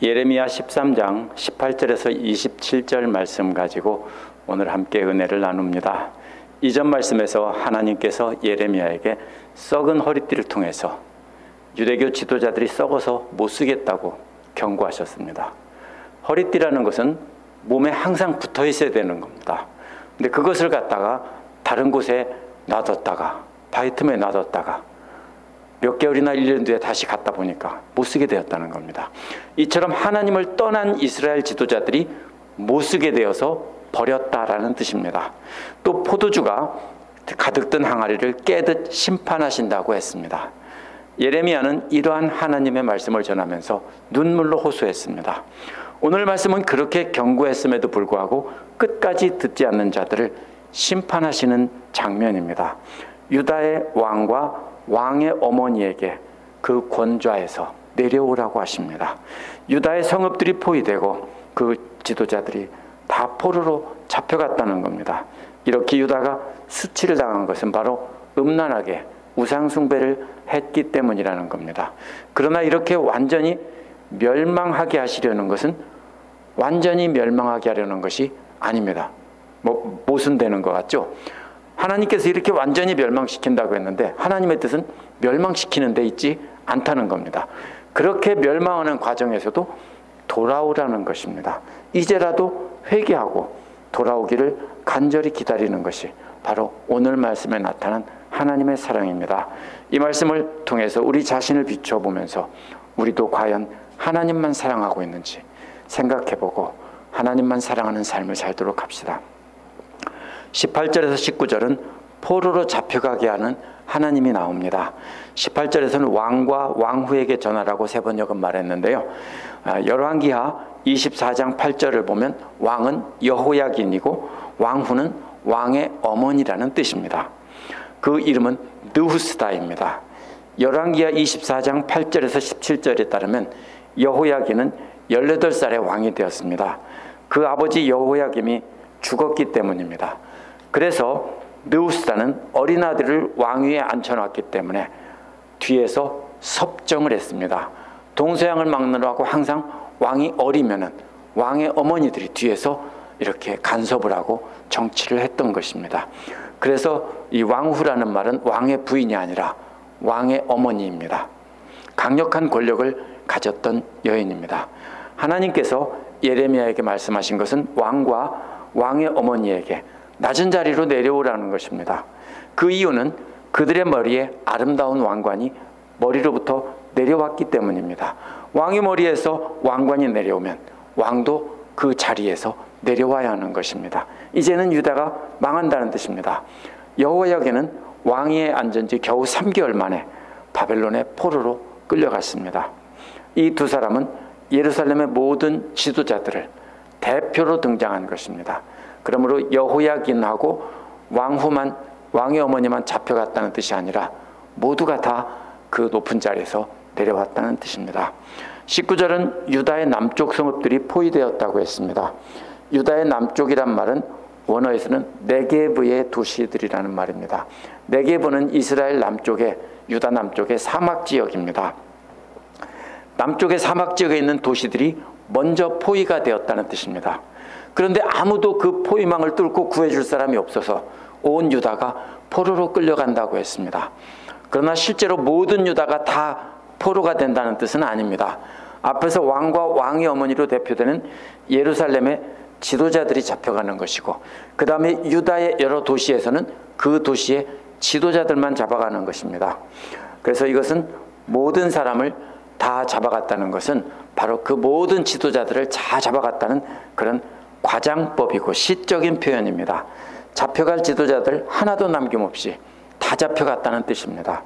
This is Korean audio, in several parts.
예레미야 13장 18절에서 27절 말씀 가지고 오늘 함께 은혜를 나눕니다. 이전 말씀에서 하나님께서 예레미야에게 썩은 허리띠를 통해서 유대교 지도자들이 썩어서 못 쓰겠다고 경고하셨습니다. 허리띠라는 것은 몸에 항상 붙어 있어야 되는 겁니다. 근데 그것을 갖다가 다른 곳에 놔뒀다가 바위 틈에 놔뒀다가 몇 개월이나 1년 뒤에 다시 갔다 보니까 못 쓰게 되었다는 겁니다. 이처럼 하나님을 떠난 이스라엘 지도자들이 못 쓰게 되어서 버렸다라는 뜻입니다. 또 포도주가 가득 든 항아리를 깨듯 심판하신다고 했습니다. 예레미야는 이러한 하나님의 말씀을 전하면서 눈물로 호소했습니다. 오늘 말씀은 그렇게 경고했음에도 불구하고 끝까지 듣지 않는 자들을 심판하시는 장면입니다. 유다의 왕과 왕의 어머니에게 그 권좌에서 내려오라고 하십니다. 유다의 성읍들이 포위되고 그 지도자들이 다 포로로 잡혀갔다는 겁니다. 이렇게 유다가 수치를 당한 것은 바로 음란하게 우상숭배를 했기 때문이라는 겁니다. 그러나 이렇게 완전히 멸망하게 하시려는 것은 완전히 멸망하게 하려는 것이 아닙니다. 모순되는 것 같죠? 하나님께서 이렇게 완전히 멸망시킨다고 했는데 하나님의 뜻은 멸망시키는 데 있지 않다는 겁니다. 그렇게 멸망하는 과정에서도 돌아오라는 것입니다. 이제라도 회개하고 돌아오기를 간절히 기다리는 것이 바로 오늘 말씀에 나타난 하나님의 사랑입니다. 이 말씀을 통해서 우리 자신을 비춰보면서 우리도 과연 하나님만 사랑하고 있는지 생각해보고 하나님만 사랑하는 삶을 살도록 합시다. 18절에서 19절은 포로로 잡혀가게 하는 하나님이 나옵니다. 18절에서는 왕과 왕후에게 전하라고 세 번역은 말했는데요. 열왕기하 24장 8절을 보면 왕은 여호야긴이고 왕후는 왕의 어머니라는 뜻입니다. 그 이름은 느후스다입니다. 열왕기하 24장 8절에서 17절에 따르면 여호야긴은 18살의 왕이 되었습니다. 그 아버지 여호야김이 죽었기 때문입니다. 그래서 느후스다는 어린 아들을 왕위에 앉혀놨기 때문에 뒤에서 섭정을 했습니다. 동서양을 막느라고 항상 왕이 어리면은 왕의 어머니들이 뒤에서 이렇게 간섭을 하고 정치를 했던 것입니다. 그래서 이 왕후라는 말은 왕의 부인이 아니라 왕의 어머니입니다. 강력한 권력을 가졌던 여인입니다. 하나님께서 예레미야에게 말씀하신 것은 왕과 왕의 어머니에게 낮은 자리로 내려오라는 것입니다. 그 이유는 그들의 머리에 아름다운 왕관이 머리로부터 내려왔기 때문입니다. 왕의 머리에서 왕관이 내려오면 왕도 그 자리에서 내려와야 하는 것입니다. 이제는 유다가 망한다는 뜻입니다. 여호야긴은 왕위에 앉은 지 겨우 3개월 만에 바벨론의 포로로 끌려갔습니다. 이 두 사람은 예루살렘의 모든 지도자들을 대표로 등장한 것입니다. 그러므로 여호야긴하고 왕후만, 왕의 어머니만 잡혀갔다는 뜻이 아니라 모두가 다 그 높은 자리에서 내려왔다는 뜻입니다. 19절은 유다의 남쪽 성읍들이 포위되었다고 했습니다. 유다의 남쪽이란 말은 원어에서는 네게브의 도시들이라는 말입니다. 네게브는 이스라엘 남쪽의, 유다 남쪽의 사막지역입니다. 남쪽의 사막지역에 있는 도시들이 먼저 포위가 되었다는 뜻입니다. 그런데 아무도 그 포위망을 뚫고 구해줄 사람이 없어서 온 유다가 포로로 끌려간다고 했습니다. 그러나 실제로 모든 유다가 다 포로가 된다는 뜻은 아닙니다. 앞에서 왕과 왕의 어머니로 대표되는 예루살렘의 지도자들이 잡혀가는 것이고 그 다음에 유다의 여러 도시에서는 그 도시의 지도자들만 잡아가는 것입니다. 그래서 이것은 모든 사람을 다 잡아갔다는 것은 바로 그 모든 지도자들을 다 잡아갔다는 그런 과장법이고 시적인 표현입니다. 잡혀갈 지도자들 하나도 남김없이 다 잡혀갔다는 뜻입니다.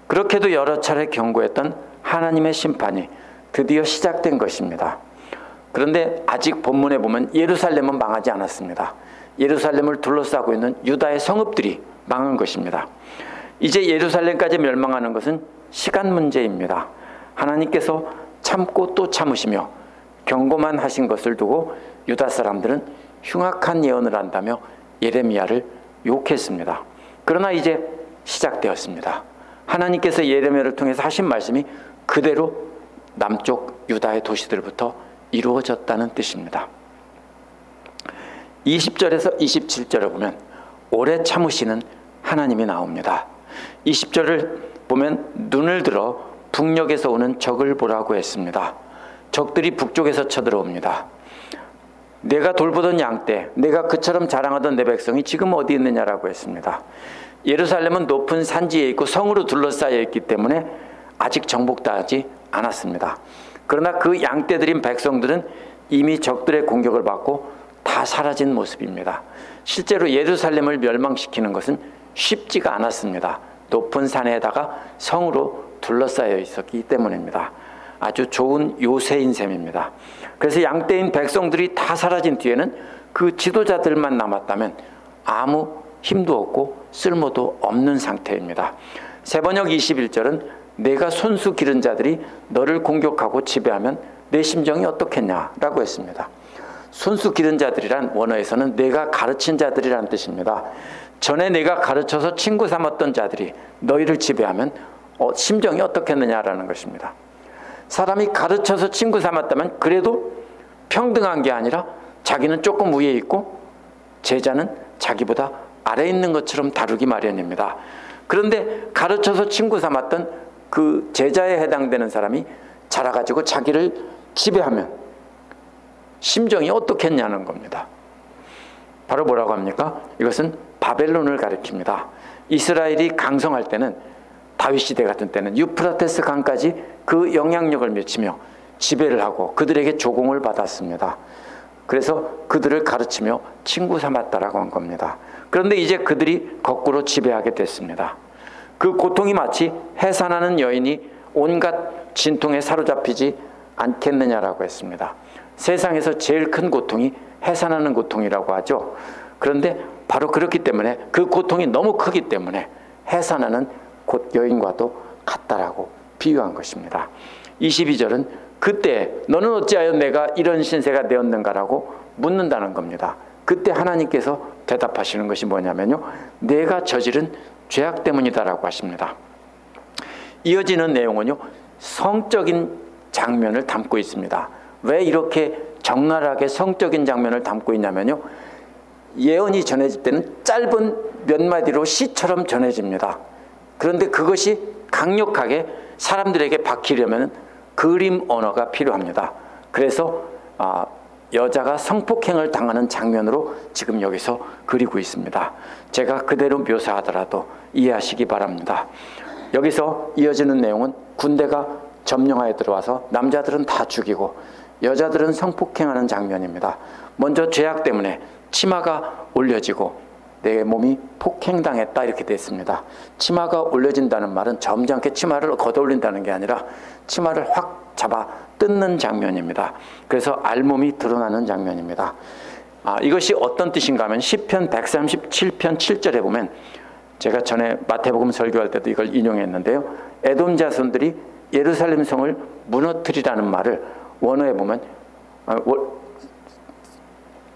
그렇게도 여러 차례 경고했던 하나님의 심판이 드디어 시작된 것입니다. 그런데 아직 본문에 보면 예루살렘은 망하지 않았습니다. 예루살렘을 둘러싸고 있는 유다의 성읍들이 망한 것입니다. 이제 예루살렘까지 멸망하는 것은 시간 문제입니다. 하나님께서 참고 또 참으시며 경고만 하신 것을 두고 유다 사람들은 흉악한 예언을 한다며 예레미야를 욕했습니다. 그러나 이제 시작되었습니다. 하나님께서 예레미야를 통해서 하신 말씀이 그대로 남쪽 유다의 도시들부터 이루어졌다는 뜻입니다. 20절에서 27절을 보면 오래 참으시는 하나님이 나옵니다. 20절을 보면 눈을 들어 북녘에서 오는 적을 보라고 했습니다. 적들이 북쪽에서 쳐들어옵니다. 내가 돌보던 양떼, 내가 그처럼 자랑하던 내 백성이 지금 어디 있느냐라고 했습니다. 예루살렘은 높은 산지에 있고 성으로 둘러싸여 있기 때문에 아직 정복하지 않았습니다. 그러나 그 양떼들인 백성들은 이미 적들의 공격을 받고 다 사라진 모습입니다. 실제로 예루살렘을 멸망시키는 것은 쉽지가 않았습니다. 높은 산에다가 성으로 둘러싸여 있었기 때문입니다. 아주 좋은 요새인 셈입니다. 그래서 양떼인 백성들이 다 사라진 뒤에는 그 지도자들만 남았다면 아무 힘도 없고 쓸모도 없는 상태입니다. 세번역 21절은 내가 손수 기른 자들이 너를 공격하고 지배하면 내 심정이 어떻겠냐라고 했습니다. 손수 기른 자들이란 원어에서는 내가 가르친 자들이라는 뜻입니다. 전에 내가 가르쳐서 친구 삼았던 자들이 너희를 지배하면 심정이 어떻겠느냐라는 것입니다. 사람이 가르쳐서 친구 삼았다면 그래도 평등한 게 아니라 자기는 조금 위에 있고 제자는 자기보다 아래에 있는 것처럼 다루기 마련입니다. 그런데 가르쳐서 친구 삼았던 그 제자에 해당되는 사람이 자라가지고 자기를 지배하면 심정이 어떻겠냐는 겁니다. 바로 뭐라고 합니까? 이것은 바벨론을 가리킵니다. 이스라엘이 강성할 때는 다윗 시대 같은 때는 유프라테스 강까지 그 영향력을 미치며 지배를 하고 그들에게 조공을 받았습니다. 그래서 그들을 가르치며 친구 삼았다라고 한 겁니다. 그런데 이제 그들이 거꾸로 지배하게 됐습니다. 그 고통이 마치 해산하는 여인이 온갖 진통에 사로잡히지 않겠느냐라고 했습니다. 세상에서 제일 큰 고통이 해산하는 고통이라고 하죠. 그런데 바로 그렇기 때문에 그 고통이 너무 크기 때문에 해산하는 곧 여인과도 같다라고 비유한 것입니다. 22절은 그때 너는 어찌하여 내가 이런 신세가 되었는가라고 묻는다는 겁니다. 그때 하나님께서 대답하시는 것이 뭐냐면요, 내가 저지른 죄악 때문이다라고 하십니다. 이어지는 내용은요, 성적인 장면을 담고 있습니다. 왜 이렇게 적나라하게 성적인 장면을 담고 있냐면요, 예언이 전해질 때는 짧은 몇 마디로 시처럼 전해집니다. 그런데 그것이 강력하게 사람들에게 박히려면 그림 언어가 필요합니다. 그래서 여자가 성폭행을 당하는 장면으로 지금 여기서 그리고 있습니다. 제가 그대로 묘사하더라도 이해하시기 바랍니다. 여기서 이어지는 내용은 군대가 점령하에 들어와서 남자들은 다 죽이고 여자들은 성폭행하는 장면입니다. 먼저 죄악 때문에 치마가 올려지고 내 몸이 폭행당했다 이렇게 됐습니다. 치마가 올려진다는 말은 점잖게 치마를 걷어올린다는 게 아니라 치마를 확 잡아 뜯는 장면입니다. 그래서 알몸이 드러나는 장면입니다. 이것이 어떤 뜻인가 하면 시편 137편 7절에 보면 제가 전에 마태복음 설교할 때도 이걸 인용했는데요, 에돔 자손들이 예루살렘 성을 무너뜨리라는 말을 원어에 보면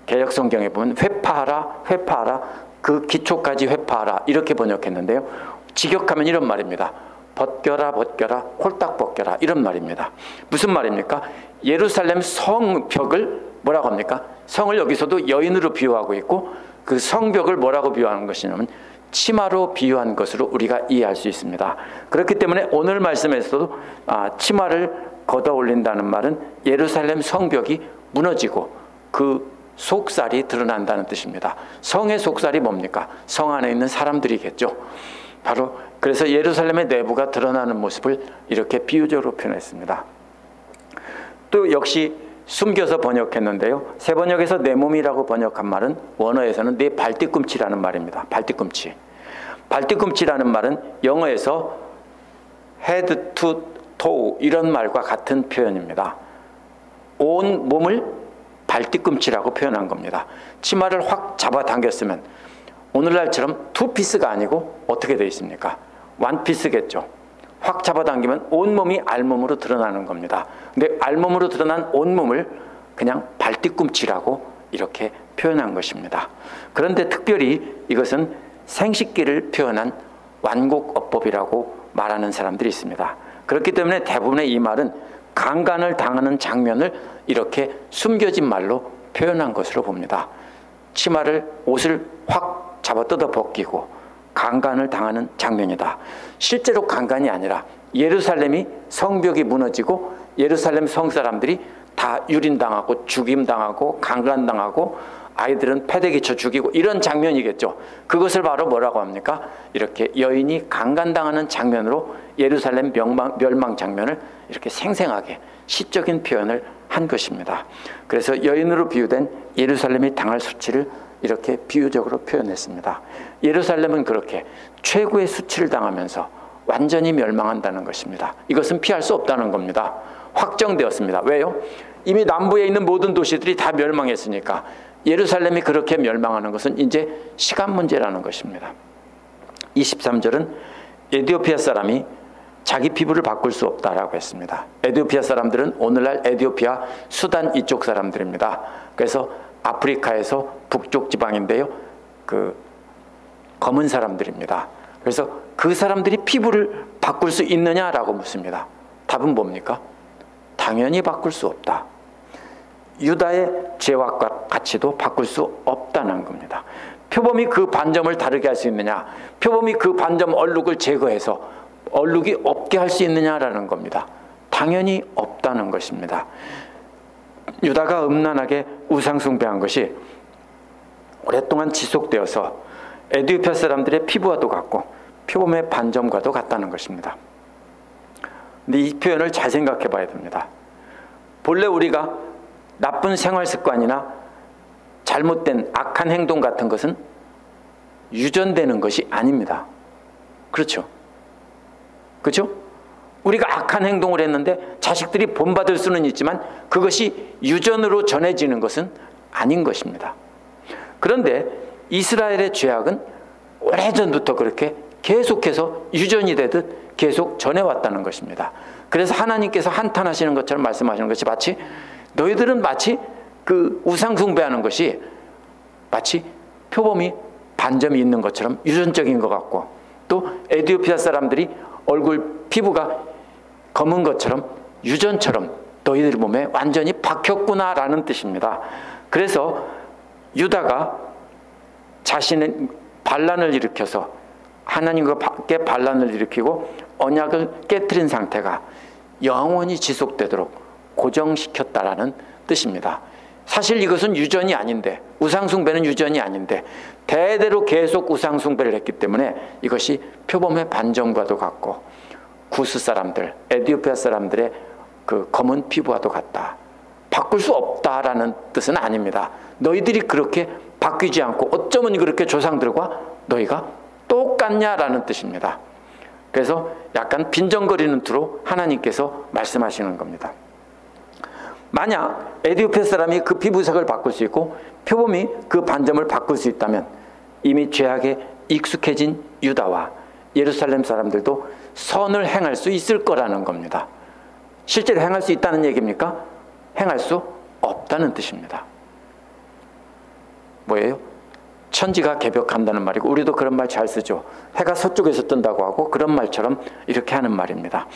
개역성경에 보면 회파하라 회파하라 그 기초까지 회파하라 이렇게 번역했는데요, 직역하면 이런 말입니다. 벗겨라 벗겨라 홀딱 벗겨라 이런 말입니다. 무슨 말입니까? 예루살렘 성벽을 뭐라고 합니까? 성을 여기서도 여인으로 비유하고 있고 그 성벽을 뭐라고 비유하는 것이냐면 치마로 비유한 것으로 우리가 이해할 수 있습니다. 그렇기 때문에 오늘 말씀에서도 치마를 걷어 올린다는 말은 예루살렘 성벽이 무너지고 그 속살이 드러난다는 뜻입니다. 성의 속살이 뭡니까? 성 안에 있는 사람들이겠죠. 바로 그래서 예루살렘의 내부가 드러나는 모습을 이렇게 비유적으로 표현했습니다. 또 역시 숨겨서 번역했는데요, 세 번역에서 내 몸이라고 번역한 말은 원어에서는 내 발뒤꿈치라는 말입니다. 발뒤꿈치. 발뒤꿈치라는 말은 영어에서 head to toe 이런 말과 같은 표현입니다. 온 몸을 발뒤꿈치라고 표현한 겁니다. 치마를 확 잡아당겼으면 오늘날처럼 투피스가 아니고 어떻게 되어 있습니까? 원피스겠죠. 확 잡아당기면 온몸이 알몸으로 드러나는 겁니다. 근데 알몸으로 드러난 온몸을 그냥 발뒤꿈치라고 이렇게 표현한 것입니다. 그런데 특별히 이것은 생식기를 표현한 완곡어법이라고 말하는 사람들이 있습니다. 그렇기 때문에 대부분의 이 말은 강간을 당하는 장면을 이렇게 숨겨진 말로 표현한 것으로 봅니다. 치마를, 옷을 확 잡아 뜯어 벗기고 강간을 당하는 장면이다. 실제로 강간이 아니라 예루살렘이 성벽이 무너지고 예루살렘 성사람들이 다 유린당하고 죽임당하고 강간당하고 아이들은 패대기 쳐 죽이고 이런 장면이겠죠. 그것을 바로 뭐라고 합니까? 이렇게 여인이 강간당하는 장면으로 예루살렘 멸망 장면을 이렇게 생생하게 시적인 표현을 한 것입니다. 그래서 여인으로 비유된 예루살렘이 당할 수치를 이렇게 비유적으로 표현했습니다. 예루살렘은 그렇게 최고의 수치를 당하면서 완전히 멸망한다는 것입니다. 이것은 피할 수 없다는 겁니다. 확정되었습니다. 왜요? 이미 남부에 있는 모든 도시들이 다 멸망했으니까 예루살렘이 그렇게 멸망하는 것은 이제 시간 문제라는 것입니다. 23절은 에디오피아 사람이 자기 피부를 바꿀 수 없다라고 했습니다. 에디오피아 사람들은 오늘날 에디오피아, 수단 이쪽 사람들입니다. 그래서 아프리카에서 북쪽 지방인데요. 그 검은 사람들입니다. 그래서 그 사람들이 피부를 바꿀 수 있느냐라고 묻습니다. 답은 뭡니까? 당연히 바꿀 수 없다. 유다의 죄와 가치도 바꿀 수 없다는 겁니다. 표범이 그 반점을 다르게 할 수 있느냐? 표범이 그 반점 얼룩을 제거해서 얼룩이 없게 할 수 있느냐라는 겁니다. 당연히 없다는 것입니다. 유다가 음란하게 우상 숭배한 것이 오랫동안 지속되어서 에디오피아 사람들의 피부와도 같고 표범의 반점과도 같다는 것입니다. 근데 이 표현을 잘 생각해 봐야 됩니다. 본래 우리가 나쁜 생활 습관이나 잘못된 악한 행동 같은 것은 유전되는 것이 아닙니다. 그렇죠? 그렇죠? 우리가 악한 행동을 했는데 자식들이 본받을 수는 있지만 그것이 유전으로 전해지는 것은 아닌 것입니다. 그런데 이스라엘의 죄악은 오래전부터 그렇게 계속해서 유전이 되듯 계속 전해왔다는 것입니다. 그래서 하나님께서 한탄하시는 것처럼 말씀하시는 것이 마치 너희들은 마치 그 우상 숭배하는 것이 마치 표범이 반점이 있는 것처럼 유전적인 것 같고 또 에디오피아 사람들이 얼굴 피부가 검은 것처럼 유전처럼 너희들 몸에 완전히 박혔구나라는 뜻입니다. 그래서 유다가 자신의 반란을 일으켜서 하나님과 밖에 반란을 일으키고 언약을 깨뜨린 상태가 영원히 지속되도록 고정시켰다라는 뜻입니다. 사실 이것은 유전이 아닌데 우상숭배는 유전이 아닌데 대대로 계속 우상숭배를 했기 때문에 이것이 표범의 반점과도 같고 구스 사람들, 에디오피아 사람들의 그 검은 피부와도 같다. 바꿀 수 없다라는 뜻은 아닙니다. 너희들이 그렇게 바뀌지 않고 어쩌면 그렇게 조상들과 너희가 똑같냐라는 뜻입니다. 그래서 약간 빈정거리는 투로 하나님께서 말씀하시는 겁니다. 만약 에디오피아 사람이 그 피부색을 바꿀 수 있고 표범이 그 반점을 바꿀 수 있다면 이미 죄악에 익숙해진 유다와 예루살렘 사람들도 선을 행할 수 있을 거라는 겁니다. 실제로 행할 수 있다는 얘기입니까? 행할 수 없다는 뜻입니다. 뭐예요? 천지가 개벽한다는 말이고 우리도 그런 말 잘 쓰죠. 해가 서쪽에서 뜬다고 하고 그런 말처럼 이렇게 하는 말입니다.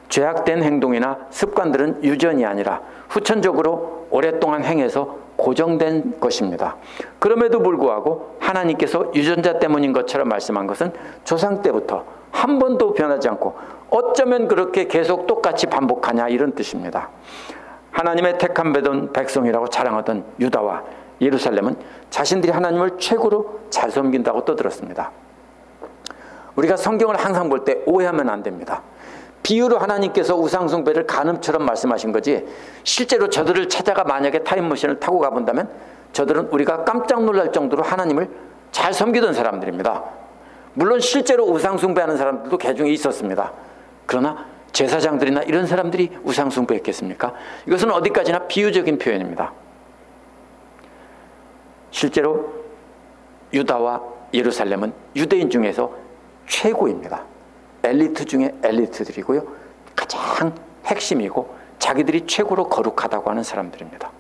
죄악된 행동이나 습관들은 유전이 아니라 후천적으로 오랫동안 행해서 고정된 것입니다. 그럼에도 불구하고 하나님께서 유전자 때문인 것처럼 말씀한 것은 조상 때부터 한 번도 변하지 않고 어쩌면 그렇게 계속 똑같이 반복하냐 이런 뜻입니다. 하나님의 택함 받은 백성이라고 자랑하던 유다와 예루살렘은 자신들이 하나님을 최고로 잘 섬긴다고 떠들었습니다. 우리가 성경을 항상 볼 때 오해하면 안 됩니다. 비유로 하나님께서 우상숭배를 간음처럼 말씀하신 거지 실제로 저들을 찾아가 만약에 타임머신을 타고 가본다면 저들은 우리가 깜짝 놀랄 정도로 하나님을 잘 섬기던 사람들입니다. 물론 실제로 우상숭배하는 사람들도 개중에 있었습니다. 그러나 제사장들이나 이런 사람들이 우상숭배했겠습니까? 이것은 어디까지나 비유적인 표현입니다. 실제로 유다와 예루살렘은 유대인 중에서 최고입니다. 엘리트 중에 엘리트들이고요. 가장 핵심이고 자기들이 최고로 거룩하다고 하는 사람들입니다.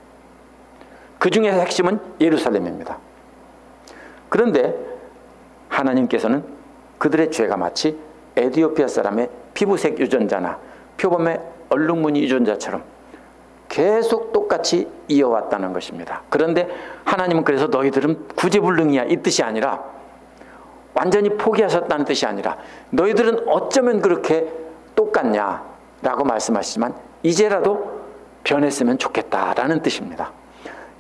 그 중에 핵심은 예루살렘입니다. 그런데 하나님께서는 그들의 죄가 마치 에디오피아 사람의 피부색 유전자나 표범의 얼룩무늬 유전자처럼 계속 똑같이 이어왔다는 것입니다. 그런데 하나님은 그래서 너희들은 구제불능이야 이 뜻이 아니라, 완전히 포기하셨다는 뜻이 아니라, 너희들은 어쩌면 그렇게 똑같냐라고 말씀하시지만 이제라도 변했으면 좋겠다라는 뜻입니다.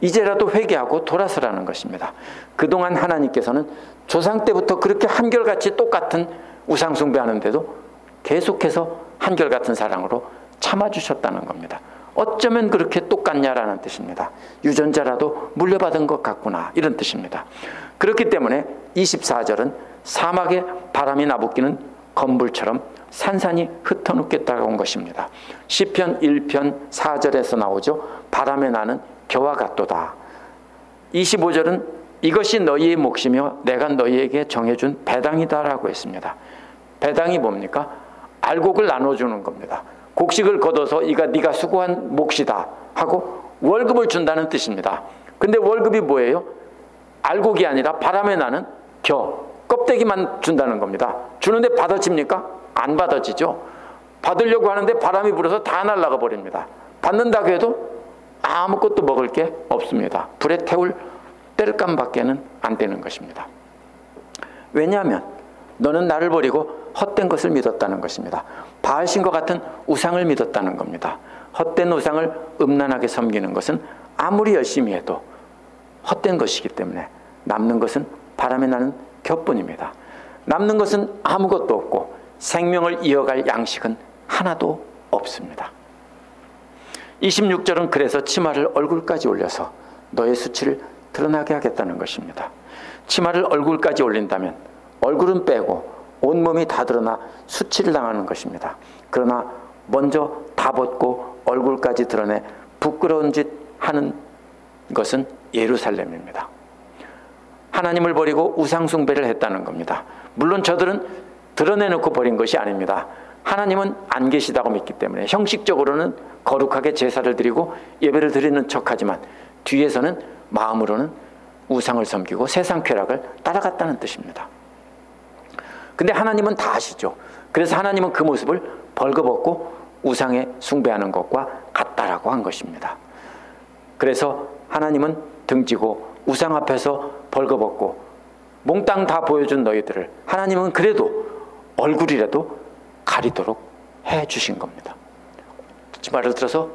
이제라도 회개하고 돌아서라는 것입니다. 그동안 하나님께서는 조상 때부터 그렇게 한결같이 똑같은 우상 숭배하는데도 계속해서 한결같은 사랑으로 참아주셨다는 겁니다. 어쩌면 그렇게 똑같냐라는 뜻입니다. 유전자라도 물려받은 것 같구나 이런 뜻입니다. 그렇기 때문에 24절은 사막에 바람이 나부끼는 건불처럼 산산이 흩어놓겠다고 한 것입니다. 시편 1편 4절에서 나오죠. 바람에 나는 겨와 같도다. 25절은 이것이 너희의 몫이며 내가 너희에게 정해준 배당이다라고 했습니다. 배당이 뭡니까? 알곡을 나눠주는 겁니다. 곡식을 걷어서 이가 네가 수고한 몫이다 하고 월급을 준다는 뜻입니다. 근데 월급이 뭐예요? 알곡이 아니라 바람에 나는 겨, 껍데기만 준다는 겁니다. 주는데 받아집니까? 안 받아지죠. 받으려고 하는데 바람이 불어서 다 날아가 버립니다. 받는다고 해도 아무것도 먹을 게 없습니다. 불에 태울 땔감밖에는 안 되는 것입니다. 왜냐하면 너는 나를 버리고 헛된 것을 믿었다는 것입니다. 바알신과 같은 우상을 믿었다는 겁니다. 헛된 우상을 음란하게 섬기는 것은 아무리 열심히 해도 헛된 것이기 때문에 남는 것은 바람에 나는 겹뿐입니다. 남는 것은 아무것도 없고 생명을 이어갈 양식은 하나도 없습니다. 26절은 그래서 치마를 얼굴까지 올려서 너의 수치를 드러나게 하겠다는 것입니다. 치마를 얼굴까지 올린다면 얼굴은 빼고 온몸이 다 드러나 수치를 당하는 것입니다. 그러나 먼저 다 벗고 얼굴까지 드러내 부끄러운 짓 하는 것은 예루살렘입니다. 하나님을 버리고 우상 숭배를 했다는 겁니다. 물론 저들은 드러내놓고 버린 것이 아닙니다. 하나님은 안 계시다고 믿기 때문에 형식적으로는 거룩하게 제사를 드리고 예배를 드리는 척하지만 뒤에서는 마음으로는 우상을 섬기고 세상 쾌락을 따라갔다는 뜻입니다. 근데 하나님은 다 아시죠. 그래서 하나님은 그 모습을 벌거벗고 우상에 숭배하는 것과 같다라고 한 것입니다. 그래서 하나님은 등지고 우상 앞에서 벌거벗고 몽땅 다 보여준 너희들을 하나님은 그래도 얼굴이라도 가리도록 해주신 겁니다. 말을 들어서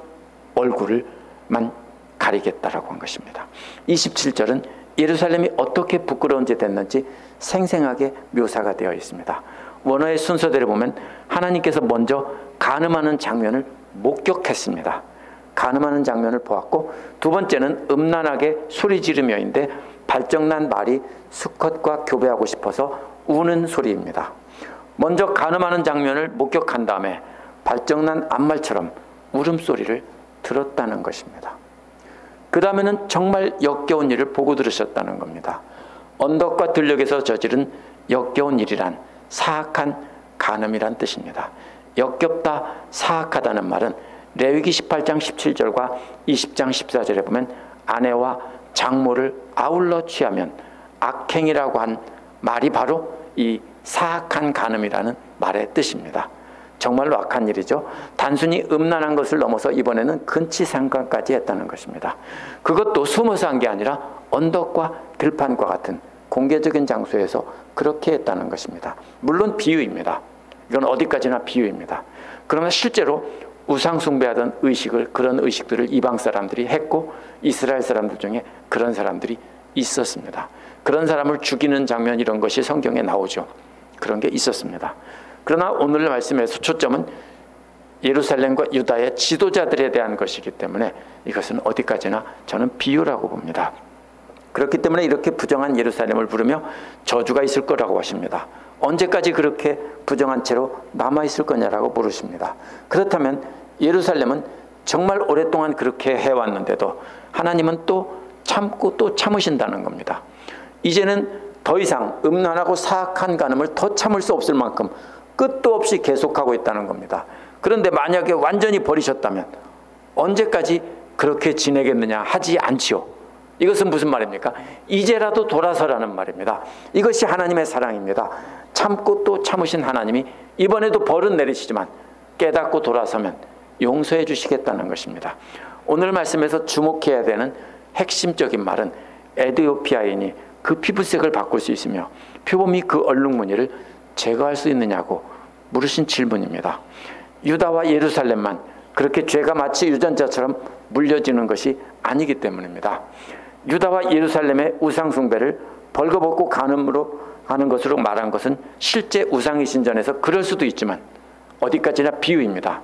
얼굴을만 가리겠다라고 한 것입니다. 27절은 예루살렘이 어떻게 부끄러운 짓 됐는지 생생하게 묘사가 되어 있습니다. 원어의 순서대로 보면 하나님께서 먼저 간음하는 장면을 목격했습니다. 간음하는 장면을 보았고, 두 번째는 음란하게 소리 지르며인데 발정난 말이 수컷과 교배하고 싶어서 우는 소리입니다. 먼저 간음하는 장면을 목격한 다음에 발정난 암말처럼 울음소리를 들었다는 것입니다. 그 다음에는 정말 역겨운 일을 보고 들으셨다는 겁니다. 언덕과 들녘에서 저지른 역겨운 일이란 사악한 간음이란 뜻입니다. 역겹다, 사악하다는 말은 레위기 18장 17절과 20장 14절에 보면 아내와 장모를 아울러 취하면 악행이라고 한 말이 바로 이 사악한 간음이라는 말의 뜻입니다. 정말로 악한 일이죠. 단순히 음란한 것을 넘어서 이번에는 근치상간까지 했다는 것입니다. 그것도 숨어서 한 게 아니라 언덕과 들판과 같은 공개적인 장소에서 그렇게 했다는 것입니다. 물론 비유입니다. 이건 어디까지나 비유입니다. 그러나 실제로 우상 숭배하던 그런 의식들을 이방 사람들이 했고 이스라엘 사람들 중에 그런 사람들이 있었습니다. 그런 사람을 죽이는 장면 이런 것이 성경에 나오죠. 그런 게 있었습니다. 그러나 오늘 말씀에서 초점은 예루살렘과 유다의 지도자들에 대한 것이기 때문에 이것은 어디까지나 저는 비유라고 봅니다. 그렇기 때문에 이렇게 부정한 예루살렘을 부르며 저주가 있을 거라고 하십니다. 언제까지 그렇게 부정한 채로 남아있을 거냐라고 물으십니다. 그렇다면 예루살렘은 정말 오랫동안 그렇게 해왔는데도 하나님은 또 참고 또 참으신다는 겁니다. 이제는 더 이상 음란하고 사악한 간음을 더 참을 수 없을 만큼 끝도 없이 계속하고 있다는 겁니다. 그런데 만약에 완전히 버리셨다면 언제까지 그렇게 지내겠느냐 하지 않지요. 이것은 무슨 말입니까? 이제라도 돌아서라는 말입니다. 이것이 하나님의 사랑입니다. 참고 또 참으신 하나님이 이번에도 벌은 내리시지만 깨닫고 돌아서면 용서해 주시겠다는 것입니다. 오늘 말씀에서 주목해야 되는 핵심적인 말은 에디오피아인이 그 피부색을 바꿀 수 있으며 표범이 그 얼룩무늬를 제거할 수 있느냐고 물으신 질문입니다. 유다와 예루살렘만 그렇게 죄가 마치 유전자처럼 물려지는 것이 아니기 때문입니다. 유다와 예루살렘의 우상숭배를 벌거벗고 간음으로 하는 것으로 말한 것은 실제 우상의 신전에서 그럴 수도 있지만 어디까지나 비유입니다.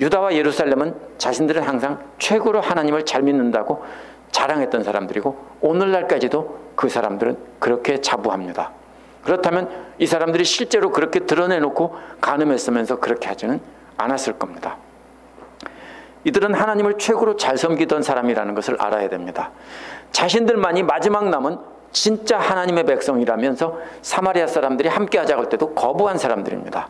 유다와 예루살렘은 자신들은 항상 최고로 하나님을 잘 믿는다고 자랑했던 사람들이고 오늘날까지도 그 사람들은 그렇게 자부합니다. 그렇다면 이 사람들이 실제로 그렇게 드러내놓고 간음했으면서 그렇게 하지는 않았을 겁니다. 이들은 하나님을 최고로 잘 섬기던 사람이라는 것을 알아야 됩니다. 자신들만이 마지막 남은 진짜 하나님의 백성이라면서 사마리아 사람들이 함께 하자고 할 때도 거부한 사람들입니다.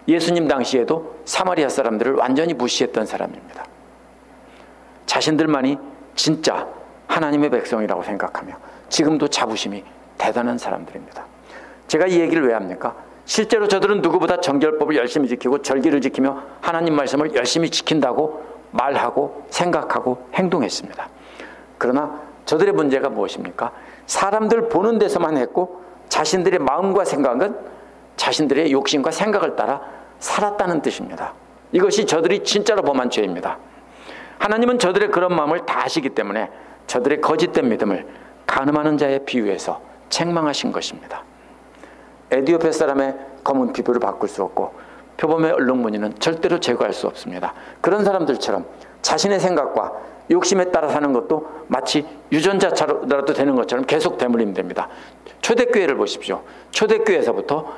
예수님 당시에도 사마리아 사람들을 완전히 무시했던 사람입니다. 자신들만이 진짜 하나님의 백성이라고 생각하며 지금도 자부심이 대단한 사람들입니다. 제가 이 얘기를 왜 합니까? 실제로 저들은 누구보다 정결법을 열심히 지키고 절기를 지키며 하나님 말씀을 열심히 지킨다고 말하고 생각하고 행동했습니다. 그러나 저들의 문제가 무엇입니까? 사람들 보는 데서만 했고 자신들의 마음과 생각은 자신들의 욕심과 생각을 따라 살았다는 뜻입니다. 이것이 저들이 진짜로 범한 죄입니다. 하나님은 저들의 그런 마음을 다 아시기 때문에 저들의 거짓된 믿음을 간음하는 자에 비유해서 책망하신 것입니다. 에디오피아 사람의 검은 피부를 바꿀 수 없고 표범의 얼룩무늬는 절대로 제거할 수 없습니다. 그런 사람들처럼 자신의 생각과 욕심에 따라 사는 것도 마치 유전자라도 되는 것처럼 계속 되물리면 됩니다. 초대교회를 보십시오. 초대교회에서부터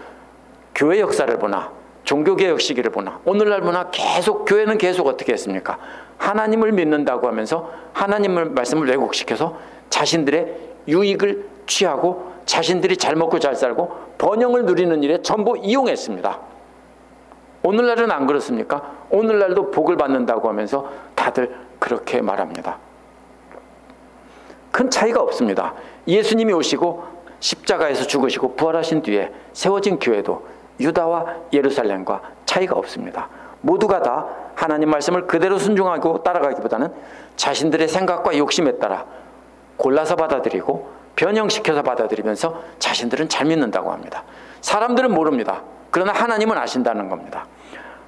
교회 역사를 보나 종교개혁 시기를 보나 오늘날 보나 계속 교회는 계속 어떻게 했습니까? 하나님을 믿는다고 하면서 하나님의 말씀을 왜곡시켜서 자신들의 유익을 취하고 자신들이 잘 먹고 잘 살고 번영을 누리는 일에 전부 이용했습니다. 오늘날은 안 그렇습니까? 오늘날도 복을 받는다고 하면서 다들 그렇게 말합니다. 큰 차이가 없습니다. 예수님이 오시고 십자가에서 죽으시고 부활하신 뒤에 세워진 교회도 유다와 예루살렘과 차이가 없습니다. 모두가 다 하나님 말씀을 그대로 순종하고 따라가기보다는 자신들의 생각과 욕심에 따라 골라서 받아들이고 변형시켜서 받아들이면서 자신들은 잘 믿는다고 합니다. 사람들은 모릅니다. 그러나 하나님은 아신다는 겁니다.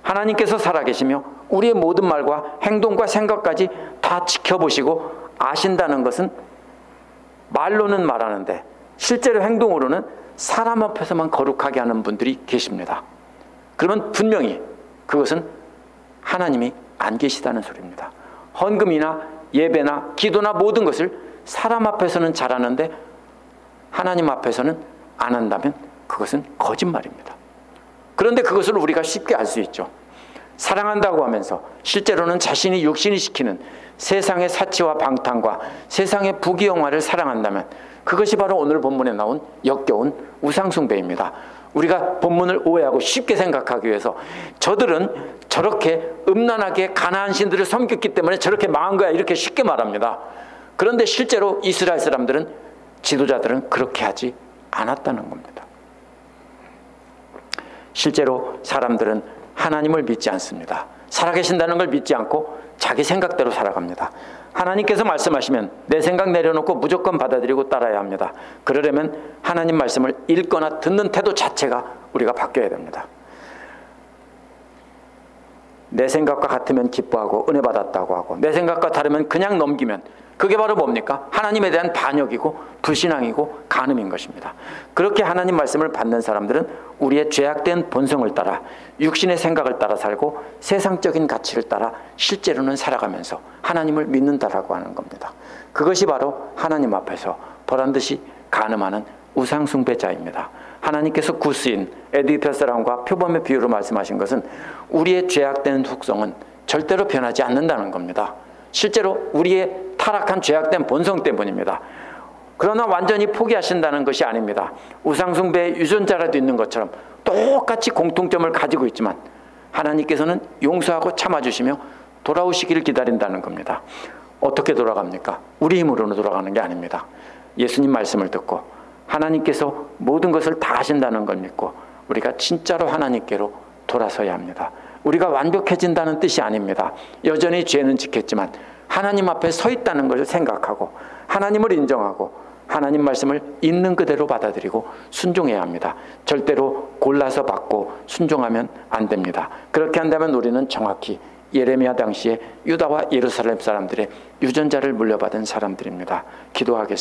하나님께서 살아계시며 우리의 모든 말과 행동과 생각까지 다 지켜보시고 아신다는 것은 말로는 말하는데 실제로 행동으로는 사람 앞에서만 거룩하게 하는 분들이 계십니다. 그러면 분명히 그것은 하나님이 안 계시다는 소리입니다. 헌금이나 예배나 기도나 모든 것을 사람 앞에서는 잘하는데 하나님 앞에서는 안 한다면 그것은 거짓말입니다. 그런데 그것을 우리가 쉽게 알 수 있죠. 사랑한다고 하면서 실제로는 자신이 육신이 시키는 세상의 사치와 방탕과 세상의 부귀영화를 사랑한다면 그것이 바로 오늘 본문에 나온 역겨운 우상숭배입니다. 우리가 본문을 오해하고 쉽게 생각하기 위해서 저들은 저렇게 음란하게 가나안 신들을 섬겼기 때문에 저렇게 망한 거야 이렇게 쉽게 말합니다. 그런데 실제로 이스라엘 사람들은 지도자들은 그렇게 하지 않았다는 겁니다. 실제로 사람들은 하나님을 믿지 않습니다. 살아계신다는 걸 믿지 않고 자기 생각대로 살아갑니다. 하나님께서 말씀하시면 내 생각 내려놓고 무조건 받아들이고 따라야 합니다. 그러려면 하나님 말씀을 읽거나 듣는 태도 자체가 우리가 바뀌어야 됩니다. 내 생각과 같으면 기뻐하고 은혜 받았다고 하고 내 생각과 다르면 그냥 넘기면 그게 바로 뭡니까? 하나님에 대한 반역이고 불신앙이고 간음인 것입니다. 그렇게 하나님 말씀을 받는 사람들은 우리의 죄악된 본성을 따라 육신의 생각을 따라 살고 세상적인 가치를 따라 실제로는 살아가면서 하나님을 믿는다라고 하는 겁니다. 그것이 바로 하나님 앞에서 보란듯이 간음하는 우상숭배자입니다. 하나님께서 구스인 에디오피아 사람과 표범의 비유로 말씀하신 것은 우리의 죄악된 속성은 절대로 변하지 않는다는 겁니다. 실제로 우리의 타락한 죄악된 본성 때문입니다. 그러나 완전히 포기하신다는 것이 아닙니다. 우상숭배의 유전자라도 있는 것처럼 똑같이 공통점을 가지고 있지만 하나님께서는 용서하고 참아주시며 돌아오시기를 기다린다는 겁니다. 어떻게 돌아갑니까? 우리 힘으로는 돌아가는 게 아닙니다. 예수님 말씀을 듣고 하나님께서 모든 것을 다 하신다는 걸 믿고 우리가 진짜로 하나님께로 돌아서야 합니다. 우리가 완벽해진다는 뜻이 아닙니다. 여전히 죄는 지켰지만 하나님 앞에 서 있다는 것을 생각하고 하나님을 인정하고 하나님 말씀을 있는 그대로 받아들이고 순종해야 합니다. 절대로 골라서 받고 순종하면 안 됩니다. 그렇게 한다면 우리는 정확히 예레미야 당시에 유다와 예루살렘 사람들의 유전자를 물려받은 사람들입니다. 기도하겠습니다.